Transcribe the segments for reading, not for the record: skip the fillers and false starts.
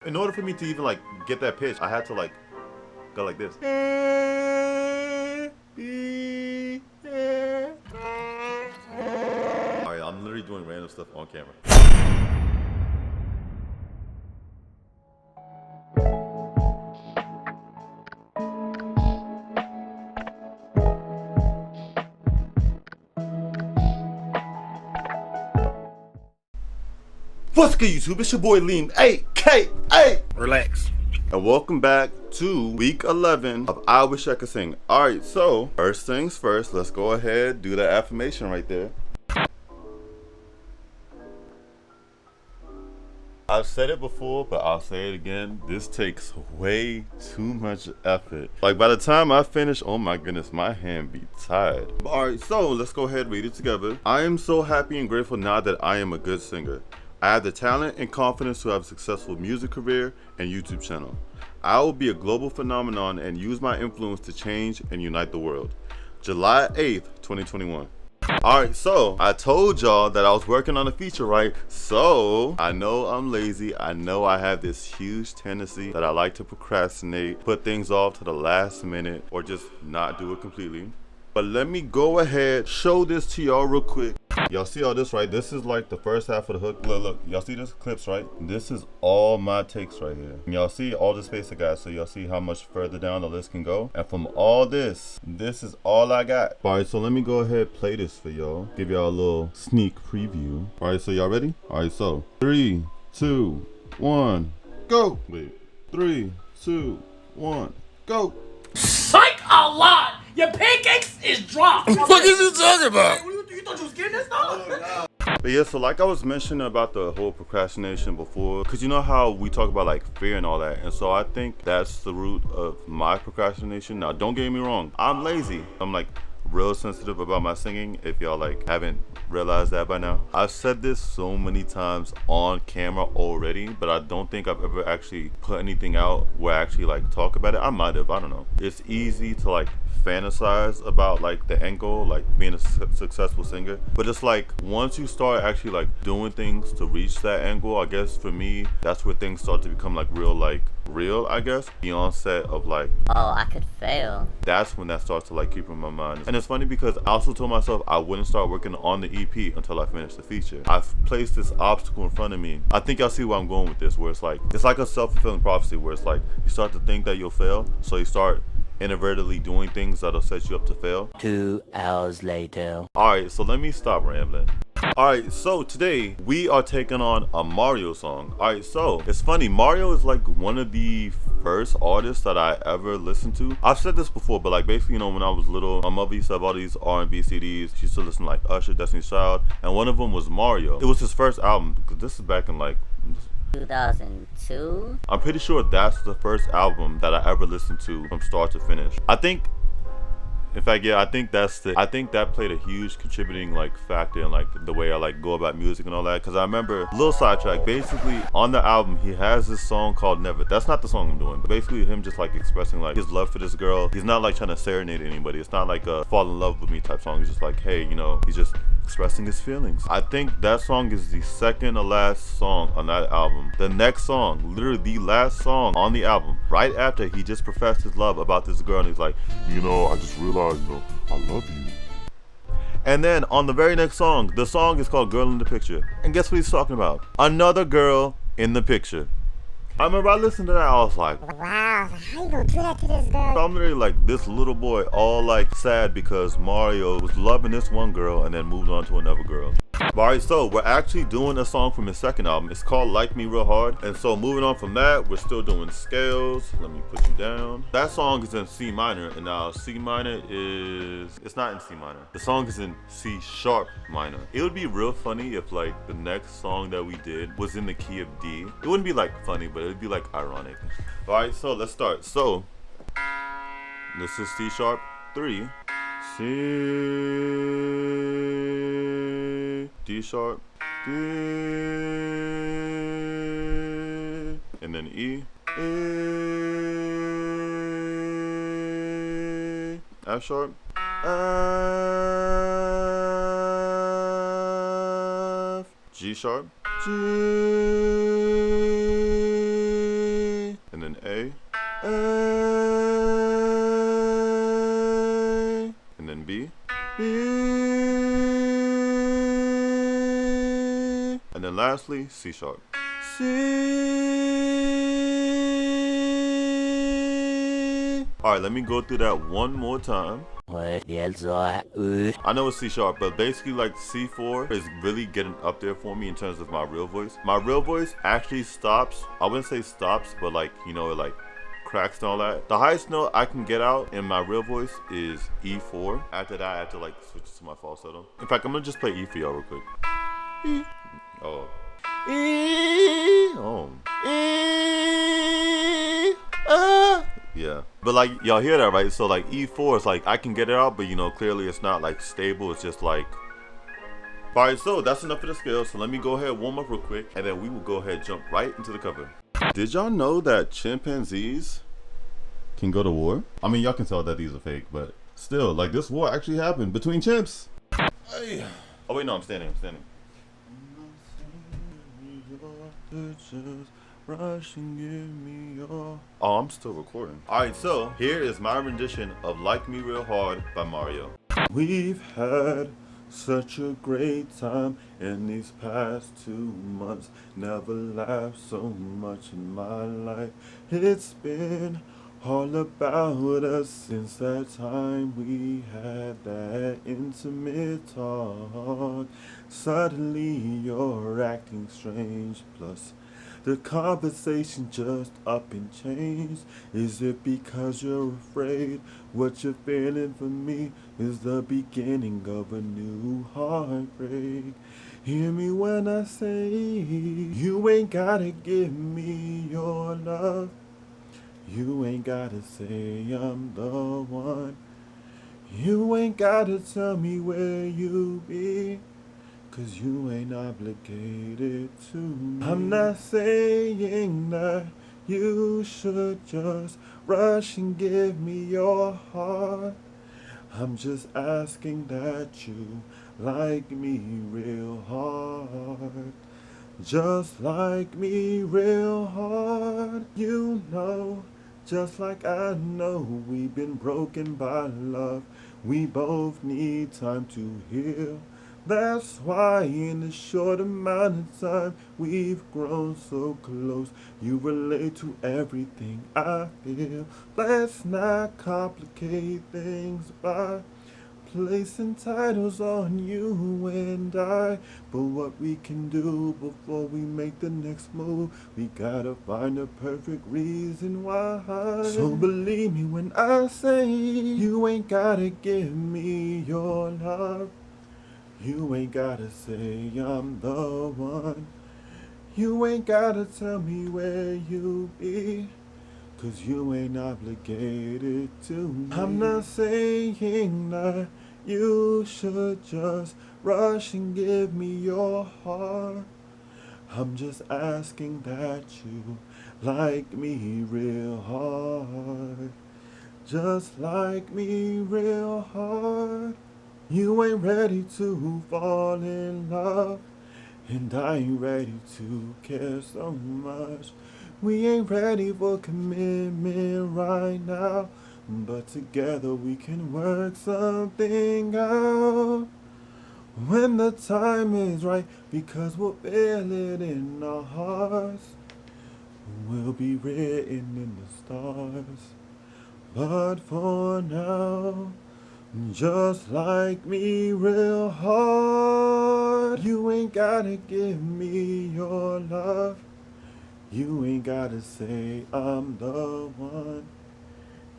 In order for me to even like get that pitch, I had to like go like this. Alright, I'm literally doing random stuff on camera. What's good, YouTube? It's your boy Lean, aka Relax. and welcome back to week 11 of I Wish I Could Sing. Alright, so first things first, let's go ahead, do the affirmation right there. I've said it before, but I'll say it again. This takes way too much effort. Like by the time I finish, oh my goodness, my hand be tired. Alright, so let's go ahead and read it together. I am so happy and grateful now that I am a good singer. I have the talent and confidence to have a successful music career and YouTube channel. I will be a global phenomenon and use my influence to change and unite the world. July 8th, 2021. Alright, so I told y'all that I was working on a feature, right? So I know I'm lazy. I know I have this huge tendency that I like to procrastinate, put things off to the last minute, or just not do it completely. But let me go ahead, show this to y'all real quick. Y'all see all this, right? This is like the first half of the hook. Look, y'all see this clips, right? This is all my takes right here. And y'all see all the space I got, so y'all see how much further down the list can go. And from all this is all I got. All right, so let me go ahead, play this for y'all. Give y'all a little sneak preview. All right, so y'all ready? All right, so 3, 2, 1, go. Wait, 3, 2, 1, go. Psych a lot! Your pancakes is dropped! What the fuck is you talking about? You thought you was getting this stuff? But yeah, so like I was mentioning about the whole procrastination before, because you know how we talk about like fear and all that, and so I think that's the root of my procrastination. Now don't get me wrong, I'm lazy. I'm like real sensitive about my singing, if y'all like haven't realized that by now. I've said this so many times on camera already, but I don't think I've ever actually put anything out where I actually like talk about it. I might have, I don't know. It's easy to like fantasize about like the end goal, like being a successful singer, but it's like once you start actually like doing things to reach that end goal, I guess for me that's where things start to become like real, I guess. The onset of like, oh, I could fail. that's when that starts to like keep in my mind. And it's funny because I also told myself I wouldn't start working on the EP until I finished the feature. I've placed this obstacle in front of me. I think y'all see where I'm going with this, where it's like a self-fulfilling prophecy, where it's like you start to think that you'll fail, so you start inadvertently doing things that'll set you up to fail. 2 hours later. Alright, so let me stop rambling. Alright, so today we are taking on a Mario song. Alright, so it's funny, Mario is like one of the first artists that I ever listened to. I've said this before, but like basically, you know, when I was little, my mother used to have all these R&B CDs. She used to listen to like Usher, Destiny's Child, and one of them was Mario. It was his first album, because this is back in like 2002? I'm pretty sure that's the first album that I ever listened to from start to finish. I think that played a huge contributing like factor in like the way I like go about music and all that. Cause I remember, little sidetrack, basically on the album he has this song called Never. That's not the song I'm doing, but basically him just like expressing like his love for this girl. He's not like trying to serenade anybody. It's not like a fall in love with me type song. He's just like, hey, you know, he's just expressing his feelings. I think that song is the second to last song on that album. The next song, literally the last song on the album, right after he just professed his love about this girl, and he's like, you know, I just realized, you know, I love you. And then on the very next song, the song is called Girl in the Picture. And guess what he's talking about? Another girl in the picture. I remember I listened to that, I was like, wow, how you gonna do that to this girl? I'm literally like this little boy, all like sad because Mario was loving this one girl and then moved on to another girl. Alright, so we're actually doing a song from his second album. It's called Like Me Real Hard. And so moving on from that, we're still doing scales. Let me put you down. That song is in C minor, and now C minor it's not in C minor. The song is in C sharp minor. It would be real funny if like the next song that we did was in the key of D. It wouldn't be like funny, but it'd be like ironic. Alright, so let's start. So this is C sharp 3, C, D sharp, D, and then E, F sharp, F, G sharp, G, then A, and then B, and then lastly C sharp. C. All right, let me go through that one more time. I know it's C sharp, but basically like C4 is really getting up there for me in terms of my real voice. My real voice actually stops. I wouldn't say stops, but like, you know, it like cracks and all that. The highest note I can get out in my real voice is E4. After that, I have to like switch to my falsetto. In fact, I'm gonna just play E for y'all real quick. E. Oh. E. Oh. E. Yeah, but like y'all hear that, right? So like E4 is like I can get it out, but you know clearly it's not like stable. It's just like. All right, so that's enough of the scale. So let me go ahead, warm up real quick, and then we will go ahead and jump right into the cover. Did y'all know that chimpanzees can go to war? I mean, y'all can tell that these are fake, but still, like this war actually happened between chimps. Hey. Oh wait, no, I'm standing. Rush and give me your... Oh, I'm still recording. Alright, so here is my rendition of Like Me Real Hard by Mario. We've had such a great time in these past 2 months. Never laughed so much in my life. It's been all about us since that time we had that intimate talk. Suddenly you're acting strange, plus the conversation just up and changed. Is it because you're afraid what you're feeling for me is the beginning of a new heartbreak? Hear me when I say you ain't gotta give me your love. You ain't gotta say I'm the one. You ain't gotta tell me where you be, 'cause you ain't obligated to me. I'm not saying that you should just rush and give me your heart. I'm just asking that you like me real hard. Just like me real hard. You know, just like I know we've been broken by love. We both need time to heal. That's why in a short amount of time we've grown so close. You relate to everything I feel. Let's not complicate things by placing titles on you and I. But what we can do before we make the next move, we gotta find a perfect reason why. So believe me when I say you ain't gotta give me your love. You ain't gotta say I'm the one. You ain't gotta tell me where you be, 'cause you ain't obligated to me. I'm not saying that you should just rush and give me your heart. I'm just asking that you like me real hard. Just like me real hard. You ain't ready to fall in love, and I ain't ready to care so much. We ain't ready for commitment right now, but together we can work something out when the time is right, because we'll feel it in our hearts. We'll be written in the stars. But for now, just like me real hard. You ain't gotta give me your love. You ain't gotta say I'm the one.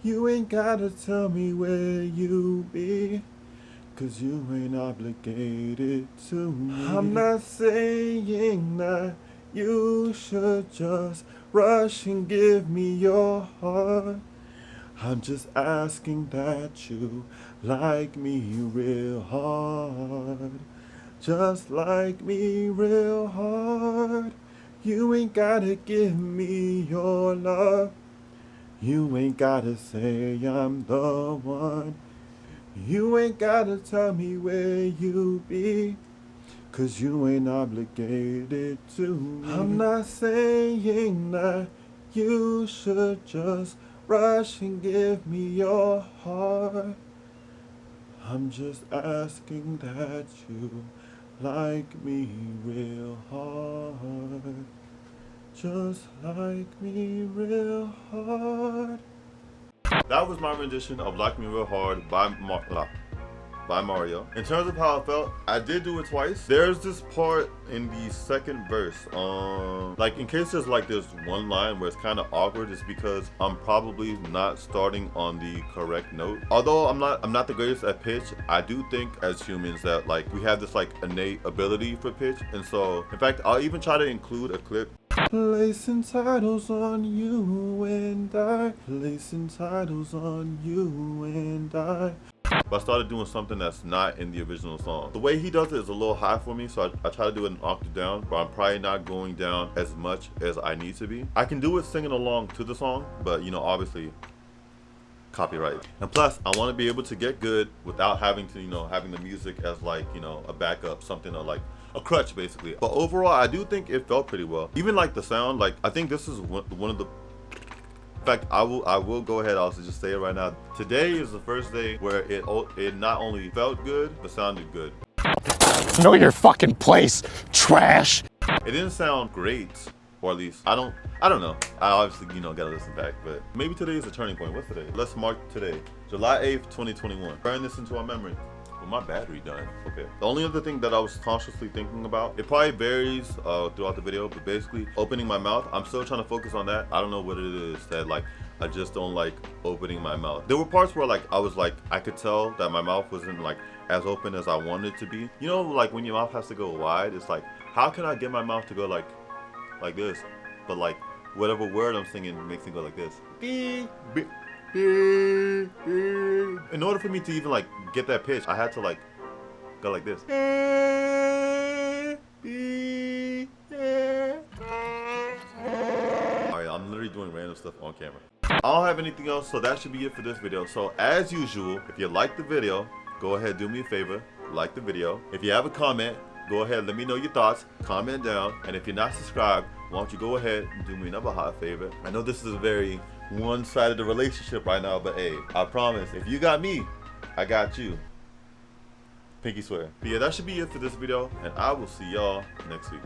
You ain't gotta tell me where you be, 'cause you ain't obligated to me. I'm not saying that you should just rush and give me your heart. I'm just asking that you like me real hard. Just like me real hard. You ain't gotta give me your love. You ain't gotta say I'm the one. You ain't gotta tell me where you be, 'cause you ain't obligated to me. I'm not saying that You should just rush and give me your heart. I'm just asking that you like me real hard. Just like me real hard. That was my rendition of Like Me Real Hard by Mario. In terms of how I felt, I did do it twice. There's this part in the second verse, like in case there's one line where it's kind of awkward, it's because I'm probably not starting on the correct note. Although I'm not the greatest at pitch, I do think as humans that like we have this like innate ability for pitch, and so in fact I'll even try to include a clip. Placing titles on you and I, placing titles on you and I. But I started doing something that's not in the original song. The way he does it is a little high for me, so I try to do it an octave down, but I'm probably not going down as much as I need to be. I can do it singing along to the song, but you know, obviously, copyright. And plus, I want to be able to get good without having to, you know, having the music as like, you know, a backup, something or like a crutch basically. But overall, I do think it felt pretty well. Even like the sound, like I think this is one of the, in fact, I will go ahead, I'll just say it right now. Today is the first day where it not only felt good, but sounded good. Know your fucking place, trash. It didn't sound great, or at least, I don't know. I obviously, you know, gotta listen back, but maybe today is a turning point. What's today? Let's mark today, July 8th, 2021. Burn this into our memory. Well, my battery done. Okay. The only other thing that I was consciously thinking about, it probably varies throughout the video, but basically opening my mouth, I'm still trying to focus on that. I don't know what it is that like, I just don't like opening my mouth. There were parts where like, I could tell that my mouth wasn't like as open as I wanted it to be. You know, like when your mouth has to go wide, it's like, how can I get my mouth to go like this? But like, whatever word I'm singing makes it go like this. In order for me to even like get that pitch, I had to like go like this. Alright, I'm literally doing random stuff on camera. I don't have anything else, so that should be it for this video. So as usual, if you like the video, go ahead, do me a favor, like the video. If you have a comment, go ahead, let me know your thoughts, comment down. And if you're not subscribed, why don't you go ahead and do me another hot favor. I know this is a very one-sided relationship right now, but hey, I promise, if you got me, I got you. Pinky swear. But yeah, that should be it for this video, and I will see y'all next week.